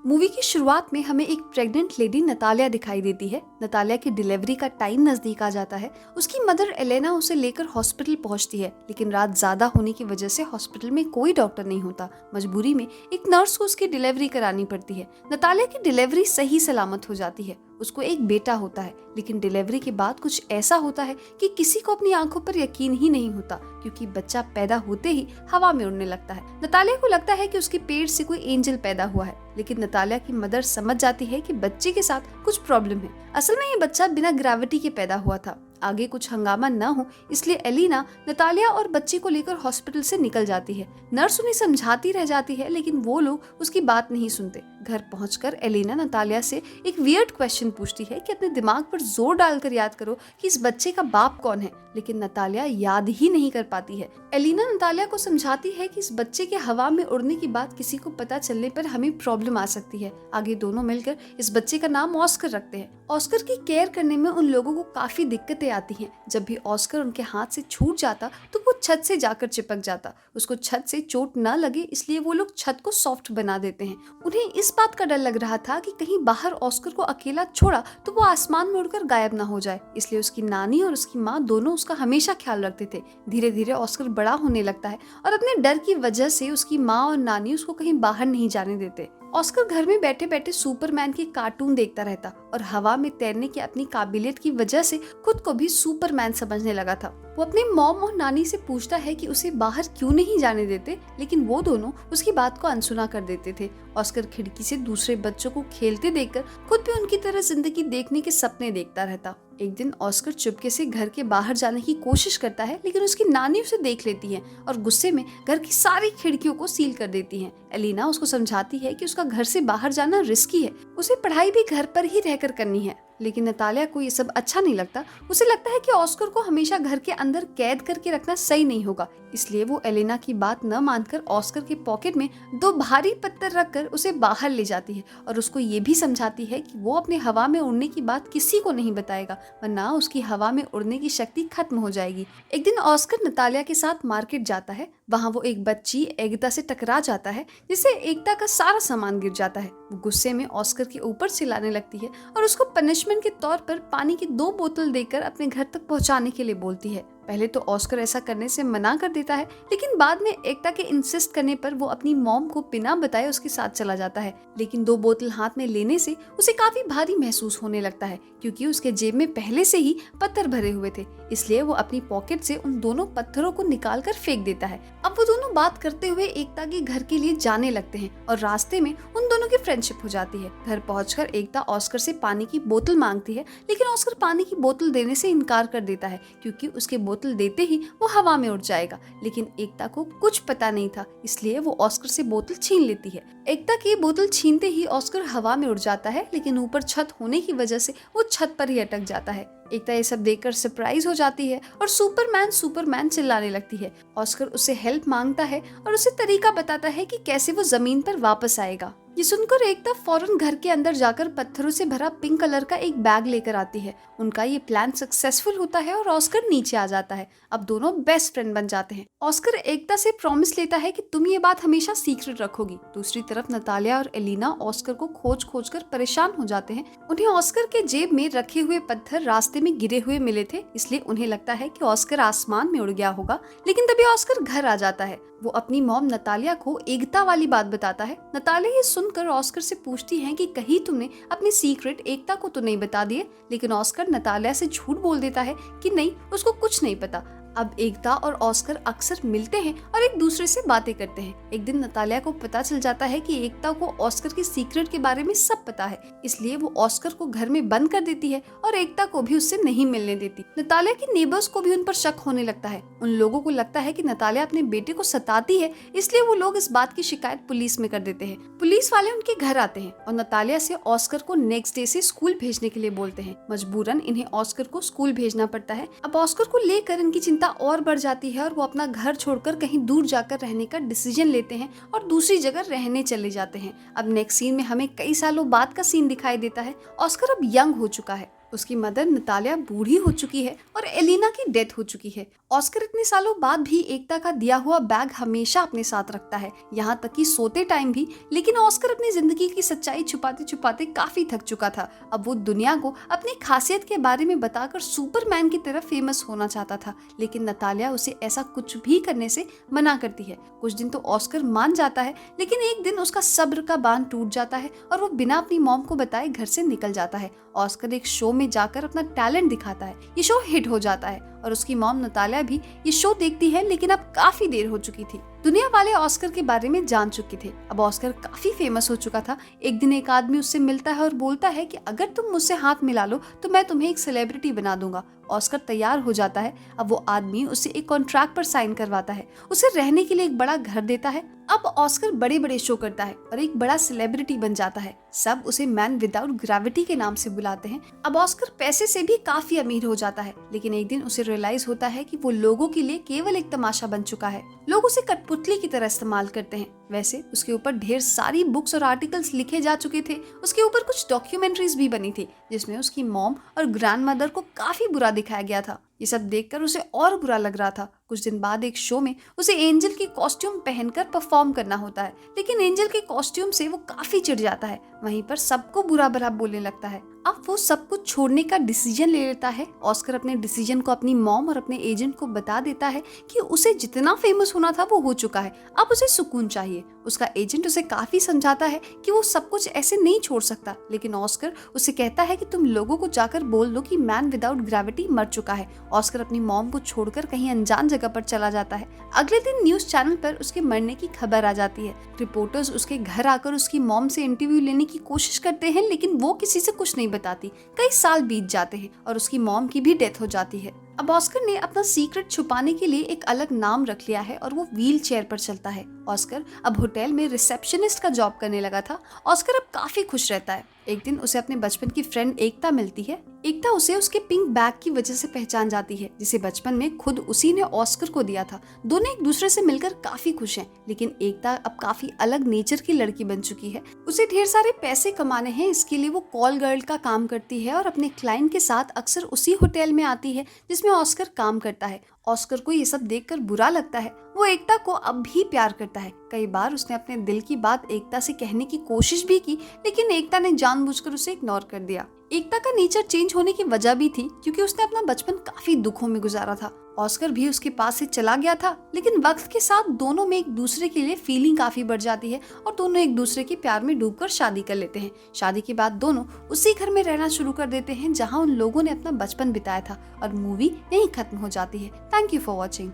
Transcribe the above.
Movie की शुरुआत में हमें एक प्रेग्नेंट लेडी नतालिया दिखाई देती है। नतालिया की डिलीवरी का टाइम नजदीक आ जाता है। उसकी मदर एलेना उसे लेकर हॉस्पिटल पहुंचती है, लेकिन रात ज्यादा होने की वजह से हॉस्पिटल में कोई डॉक्टर नहीं होता। मजबूरी में एक नर्स को उसकी डिलीवरी करानी पड़ती है। नतालिया की डिलीवरी सही सलामत हो जाती है। उसको एक बेटा होता है, लेकिन डिलीवरी के बाद कुछ ऐसा होता है कि किसी को अपनी आंखों पर यकीन ही नहीं होता, क्योंकि बच्चा पैदा होते ही हवा में उड़ने लगता है। नतालिया को लगता है कि उसके पेट से कोई एंजल पैदा हुआ है, लेकिन नतालिया की मदर समझ जाती है कि बच्चे के साथ कुछ प्रॉब्लम है। असल में ये बच्चा बिना ग्रेविटी के पैदा हुआ था। आगे कुछ हंगामा न हो इसलिए एलिना नतालिया और बच्चे को लेकर हॉस्पिटल से निकल जाती है। नर्स उन्हें समझाती रह जाती है, लेकिन वो लोग उसकी बात नहीं सुनते। घर पहुंचकर एलिना नतालिया से एक वियर्ड क्वेश्चन पूछती है कि अपने दिमाग पर जोर डालकर याद करो कि इस बच्चे का बाप कौन है, लेकिन नतालिया याद ही नहीं कर पाती है। एलिना नतालिया को समझाती है कि इस बच्चे के हवा में उड़ने की बात किसी को पता चलने पर हमें प्रॉब्लम आ सकती है। आगे दोनों मिलकर इस बच्चे का नाम ऑस्कर रखते हैं। ऑस्कर की केयर करने में उन लोगों को काफी दिक्कतें आती हैं। जब भी ऑस्कर उनके हाथ से छूट जाता तो वो छत से जाकर चिपक जाता। उसको छत से चोट न लगे इसलिए वो लोग छत को सॉफ्ट बना देते हैं। उन्हें इस बात का डर लग रहा था कि कहीं बाहर ऑस्कर को अकेला छोड़ा तो वो आसमान में उड़कर गायब न हो जाए, इसलिए उसकी नानी और उसकी माँ दोनों उसका हमेशा ख्याल रखते थे। धीरे धीरे ऑस्कर बड़ा होने लगता है और अपने डर की वजह से उसकी माँ और नानी उसको कहीं बाहर नहीं जाने देते। ऑस्कर घर में बैठे बैठे सुपरमैन के कार्टून देखता रहता और हवा में तैरने की अपनी काबिलियत की वजह से खुद को भी सुपरमैन समझने लगा था। वो अपने मॉम और नानी से पूछता है कि उसे बाहर क्यों नहीं जाने देते, लेकिन वो दोनों उसकी बात को अनसुना कर देते थे। ऑस्कर खिड़की से दूसरे बच्चों को खेलते देखकर खुद भी उनकी तरह जिंदगी देखने के सपने देखता रहता। एक दिन ऑस्कर चुपके से घर के बाहर जाने की कोशिश करता है, लेकिन उसकी नानी उसे देख लेती है और गुस्से में घर की सारी खिड़कियों को सील कर देती है। एलिना उसको समझाती है कि उसका घर से बाहर जाना रिस्की है, उसे पढ़ाई भी घर पर ही रहकर करनी है, लेकिन नतालिया को ये सब अच्छा नहीं लगता। उसे लगता है कि ऑस्कर को हमेशा घर के अंदर कैद करके रखना सही नहीं होगा, इसलिए वो एलिना की बात न मानकर ऑस्कर के पॉकेट में 2 भारी पत्थर रखकर उसे बाहर ले जाती है और उसको ये भी समझाती है कि वो अपने हवा में उड़ने की बात किसी को नहीं बताएगा, वरना उसकी हवा में उड़ने की शक्ति खत्म हो जाएगी। एक दिन ऑस्कर नतालिया के साथ मार्केट जाता है। वहाँ वो एक बच्ची एकता से टकरा जाता है, जिससे एकता का सारा सामान गिर जाता है। वो गुस्से में ऑस्कर के ऊपर चिल्लाने लगती है और उसको पनिशमेंट के तौर पर पानी की 2 बोतल देकर अपने घर तक पहुंचाने के लिए बोलती है। पहले तो ऑस्कर ऐसा करने से मना कर देता है, लेकिन बाद में एकता के इंसिस्ट करने पर वो अपनी मॉम को बिना बताए उसके साथ चला जाता है। लेकिन 2 बोतल हाथ में लेने से उसे काफी भारी महसूस होने लगता है, क्योंकि उसके जेब में पहले से ही पत्थर भरे हुए थे। इसलिए वो अपनी पॉकेट से उन दोनों पत्थरों को निकाल कर फेंक देता है। अब वो दोनों बात करते हुए एकता के घर के लिए जाने लगते हैं और रास्ते में उन दोनों की फ्रेंडशिप हो जाती है। घर पहुंचकर एकता ऑस्कर से पानी की बोतल मांगती है, लेकिन ऑस्कर पानी की बोतल देने से इनकार कर देता है, क्योंकि उसके बोतल देते ही वो हवा में उड़ जाएगा। लेकिन एकता को कुछ पता नहीं था, इसलिए वो ऑस्कर से बोतल छीन लेती है। एकता की बोतल छीनते ही ऑस्कर हवा में उड़ जाता है, लेकिन ऊपर छत होने की वजह से वो छत पर ही अटक जाता है। एकता ये सब देखकर सरप्राइज हो जाती है और सुपरमैन सुपरमैन चिल्लाने लगती है। ऑस्कर उससे हेल्प मांगता है और उसे तरीका बताता है कि कैसे वो जमीन पर वापस आएगा। ये सुनकर एकता फौरन घर के अंदर जाकर पत्थरों से भरा पिंक कलर का एक बैग लेकर आती है। उनका ये प्लान सक्सेसफुल होता है और ऑस्कर नीचे आ जाता है। अब दोनों बेस्ट फ्रेंड बन जाते हैं। ऑस्कर एकता से प्रॉमिस लेता है कि तुम ये बात हमेशा सीक्रेट रखोगी। दूसरी तरफ नतालिया और एलिना ऑस्कर को खोज खोज कर परेशान हो जाते हैं। उन्हें ऑस्कर के जेब में रखे हुए पत्थर रास्ते में गिरे हुए मिले थे, इसलिए उन्हें लगता है कि ऑस्कर आसमान में उड़ गया होगा। लेकिन तभी ऑस्कर घर आ जाता है। वो अपनी मॉम नतालिया को एकता वाली बात बताता है। नतालिया ये सुनकर ऑस्कर से पूछती है कि कहीं तुमने अपनी सीक्रेट एकता को तो नहीं बता दिए, लेकिन ऑस्कर नतालिया से झूठ बोल देता है कि नहीं, उसको कुछ नहीं पता। अब एकता और ऑस्कर अक्सर मिलते हैं और एक दूसरे से बातें करते हैं। एक दिन नतालिया को पता चल जाता है कि एकता को ऑस्कर की सीक्रेट के बारे में सब पता है, इसलिए वो ऑस्कर को घर में बंद कर देती है और एकता को भी उससे नहीं मिलने देती। नतालिया के नेबर्स को भी उन पर शक होने लगता है। उन लोगों को लगता है कि नतालिया अपने बेटे को सताती है, इसलिए वो लोग इस बात की शिकायत पुलिस में कर देते हैं। पुलिस वाले उनके घर आते हैं और नतालिया से ऑस्कर को नेक्स्ट डे से स्कूल भेजने के लिए बोलते हैं। मजबूरन इन्हें ऑस्कर को स्कूल भेजना पड़ता है। अब ऑस्कर को लेकर इनकी चिंता और बढ़ जाती है और वो अपना घर छोड़कर कहीं दूर जाकर रहने का डिसीजन लेते हैं और दूसरी जगह रहने चले जाते हैं। अब नेक्स्ट सीन में हमें कई सालों बाद का सीन दिखाई देता है। ऑस्कर अब यंग हो चुका है। उसकी मदर नतालिया बूढ़ी हो चुकी है और एलिना की डेथ हो चुकी है। ऑस्कर इतने सालों बाद भी एकता का दिया हुआ बैग हमेशा अपने साथ रखता है, यहाँ तक कि सोते टाइम भी। लेकिन ऑस्कर अपनी जिंदगी की सच्चाई छुपाते छुपाते काफी थक चुका था। अब वो दुनिया को अपनी खासियत के बारे में बताकर सुपरमैन की तरह फेमस होना चाहता था, लेकिन नतालिया उसे ऐसा कुछ भी करने से मना करती है। कुछ दिन तो ऑस्कर मान जाता है, लेकिन एक दिन उसका सब्र का बांध टूट जाता है और वो बिना अपनी मॉम को बताए घर से निकल जाता है। ऑस्कर एक शो में जाकर अपना टैलेंट दिखाता है। ये शो हिट हो जाता है और उसकी मॉम नतालिया भी ये शो देखती है, लेकिन अब काफी देर हो चुकी थी। दुनिया वाले ऑस्कर के बारे में जान चुके थे। अब ऑस्कर काफी फेमस हो चुका था। एक दिन एक आदमी उससे मिलता है और बोलता है कि अगर तुम मुझसे हाथ मिला लो तो मैं तुम्हें एक सेलिब्रिटी बना दूंगा। ऑस्कर तैयार हो जाता है। अब वो आदमी उसे एक कॉन्ट्रैक्ट पर साइन करवाता है, उसे रहने के लिए एक बड़ा घर देता है। अब ऑस्कर बड़े बड़े शो करता है और एक बड़ा सेलिब्रिटी बन जाता है। सब उसे मैन विदाउट ग्रेविटी के नाम से बुलाते हैं। अब ऑस्कर पैसे से भी काफी अमीर हो जाता है, लेकिन एक दिन उसे रियलाइज होता है कि वो लोगों के लिए केवल एक तमाशा बन चुका है। लोग उसे कठपुतली की तरह इस्तेमाल करते हैं। वैसे उसके ऊपर ढेर सारी बुक्स और आर्टिकल्स लिखे जा चुके थे। उसके ऊपर कुछ डॉक्यूमेंट्रीज भी बनी थी जिसमें उसकी मॉम और ग्रैंडमदर को काफी बुरा दिखाया गया था। ये सब देखकर उसे और बुरा लग रहा था। कुछ दिन बाद एक शो में उसे एंजल की कॉस्ट्यूम पहनकर परफॉर्म करना होता है, लेकिन एंजल के कॉस्ट्यूम से वो काफी चिढ़ जाता है। वहीं पर सबको बुरा भला बोलने लगता है। अब वो सब कुछ छोड़ने का डिसीजन ले लेता है। ऑस्कर अपने डिसीजन को अपनी मॉम और अपने एजेंट को बता देता है कि उसे जितना फेमस होना था वो हो चुका है, अब उसे सुकून चाहिए। उसका एजेंट उसे काफी समझाता है कि वो सब कुछ ऐसे नहीं छोड़ सकता, लेकिन ऑस्कर उसे कहता है कि तुम लोगों को जाकर बोल दो कि मैन विदाउट ग्रेविटी मर चुका है। ऑस्कर अपनी मॉम को छोड़कर कहीं अनजान जगह पर चला जाता है। अगले दिन न्यूज चैनल पर उसके मरने की खबर आ जाती है। रिपोर्टर्स उसके घर आकर उसकी मॉम से इंटरव्यू लेने की कोशिश करते हैं, लेकिन वो किसी से कुछ नहीं बताती। कई साल बीत जाते हैं और उसकी मॉम की भी डेथ हो जाती है। अब ऑस्कर ने अपना सीक्रेट छुपाने के लिए एक अलग नाम रख लिया है और वो व्हील चेयर पर चलता है। ऑस्कर अब होटल में रिसेप्शनिस्ट का जॉब करने लगा था। ऑस्कर अब काफी खुश रहता है। एक दिन उसे अपने बचपन की फ्रेंड एकता मिलती है। एकता उसे उसके पिंक बैग की वजह से पहचान जाती है, जिसे बचपन में खुद उसी ने ऑस्कर को दिया था। दोनों एक दूसरे से मिलकर काफी खुश हैं, लेकिन एकता अब काफी अलग नेचर की लड़की बन चुकी है। उसे ढेर सारे पैसे कमाने हैं, इसके लिए वो कॉल गर्ल का काम करती है और अपने क्लाइंट के साथ अक्सर उसी होटल में आती है जिसमें ऑस्कर काम करता है। ऑस्कर को ये सब देखकर बुरा लगता है। वो एकता को अब भी प्यार करता है। कई बार उसने अपने दिल की बात एकता से कहने की कोशिश भी की, लेकिन एकता ने जानबूझकर उसे इग्नोर कर दिया। एकता का नेचर चेंज होने की वजह भी थी क्योंकि उसने अपना बचपन काफी दुखों में गुजारा था। ऑस्कर भी उसके पास से चला गया था, लेकिन वक्त के साथ दोनों में एक दूसरे के लिए फीलिंग काफी बढ़ जाती है और दोनों एक दूसरे के प्यार में डूबकर शादी कर लेते हैं। शादी के बाद दोनों उसी घर में रहना शुरू कर देते हैं जहां उन लोगों ने अपना बचपन बिताया था और मूवी यहीं खत्म हो जाती है। Thank you for watching.